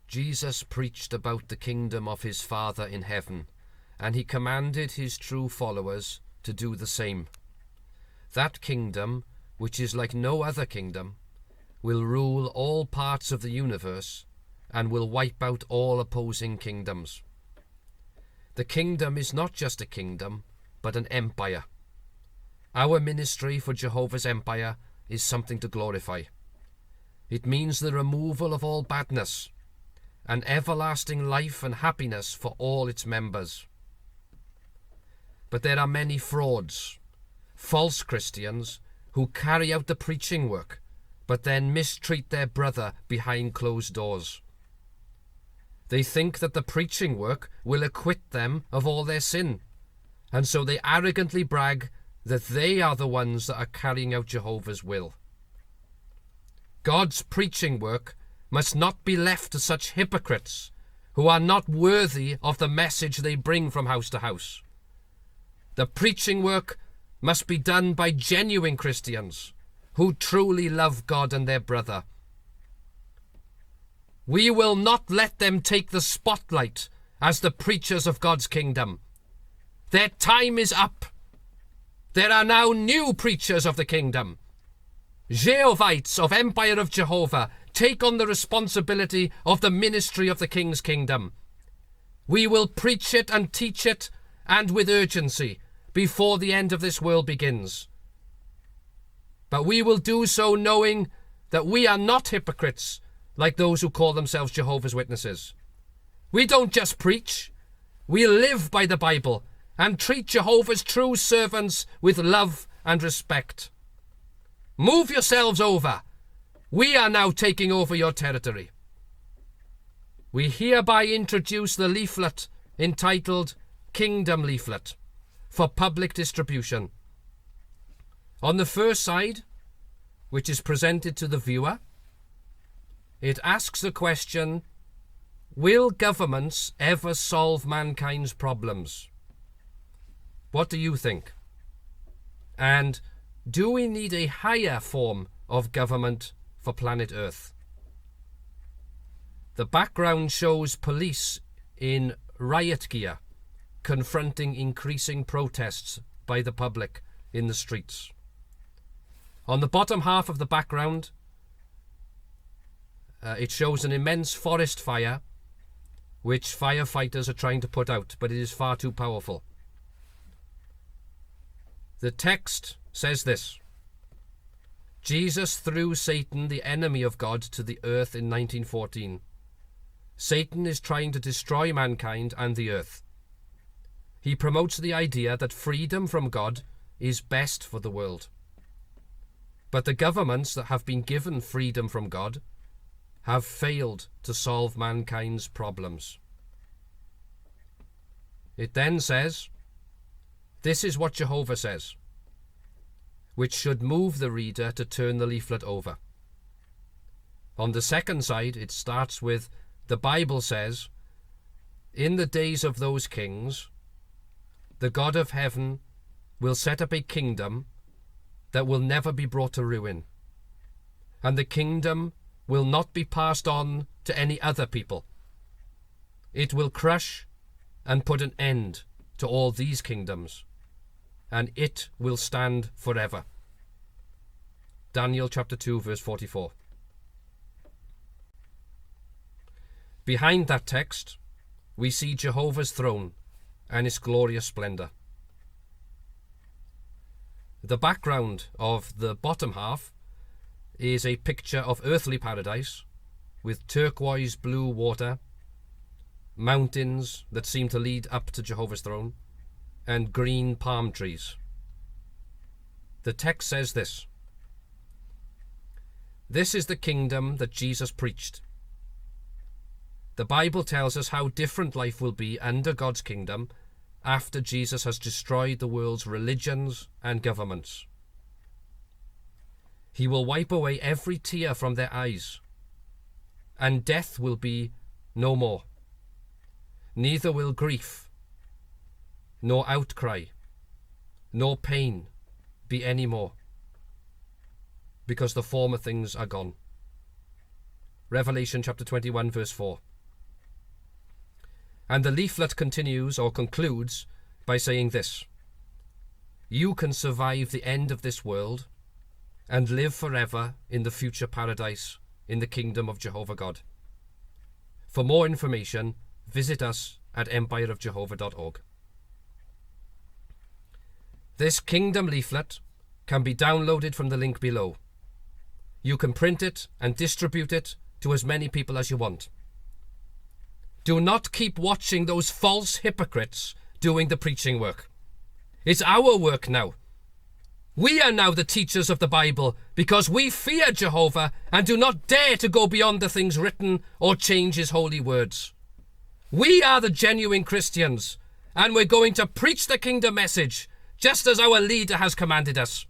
Jesus preached about the kingdom of his Father in heaven, and he commanded his true followers to do the same. That kingdom, which is like no other kingdom, will rule all parts of the universe and will wipe out all opposing kingdoms. The kingdom is not just a kingdom, but an empire. Our ministry for Jehovah's empire is something to glorify. It means the removal of all badness and everlasting life and happiness for all its members. But there are many frauds, false Christians, who carry out the preaching work, but then mistreat their brother behind closed doors. They think that the preaching work will acquit them of all their sin, and so they arrogantly brag that they are the ones that are carrying out Jehovah's will. God's preaching work must not be left to such hypocrites who are not worthy of the message they bring from house to house. The preaching work must be done by genuine Christians who truly love God and their brother. We will not let them take the spotlight as the preachers of God's kingdom. Their time is up. There are now new preachers of the kingdom. Jehovahites of Empire of Jehovah take on the responsibility of the ministry of the King's kingdom. We will preach it and teach it, and with urgency, before the end of this world begins. But we will do so knowing that we are not hypocrites like those who call themselves Jehovah's Witnesses. We don't just preach, we live by the Bible and treat Jehovah's true servants with love and respect. Move yourselves over. We are now taking over your territory. We hereby introduce the leaflet entitled Kingdom Leaflet for public distribution. On the first side, which is presented to the viewer, it asks the question, will governments ever solve mankind's problems? What do you think? And do we need a higher form of government for planet Earth? The background shows police in riot gear confronting increasing protests by the public in the streets. On the bottom half of the background, it shows an immense forest fire which firefighters are trying to put out, but it is far too powerful. The text says this: Jesus threw Satan, the enemy of God, to the earth in 1914. Satan is trying to destroy mankind and the earth. He promotes the idea that freedom from God is best for the world. But the governments that have been given freedom from God have failed to solve mankind's problems. It then says, this is what Jehovah says, which should move the reader to turn the leaflet over. On the second side, it starts with, the Bible says, in the days of those kings, the God of heaven will set up a kingdom that will never be brought to ruin. And the kingdom will not be passed on to any other people. It will crush and put an end to all these kingdoms, and it will stand forever. Daniel chapter 2 verse 44. Behind that text, we see Jehovah's throne and its glorious splendor. The background of the bottom half is a picture of earthly paradise with turquoise blue water, mountains that seem to lead up to Jehovah's throne, and green palm trees. The text says this: this is the kingdom that Jesus preached. The Bible tells us how different life will be under God's kingdom after Jesus has destroyed the world's religions and governments. He will wipe away every tear from their eyes, and death will be no more. Neither will grief, nor outcry, nor pain be any more, because the former things are gone. Revelation chapter 21 verse 4. And the leaflet continues or concludes by saying this: you can survive the end of this world and live forever in the future paradise in the kingdom of Jehovah God. For more information, visit us at empireofjehovah.org. This kingdom leaflet can be downloaded from the link below. You can print it and distribute it to as many people as you want. Do not keep watching those false hypocrites doing the preaching work. It's our work now. We are now the teachers of the Bible because we fear Jehovah and do not dare to go beyond the things written or change his holy words. We are the genuine Christians, and we're going to preach the kingdom message just as our leader has commanded us.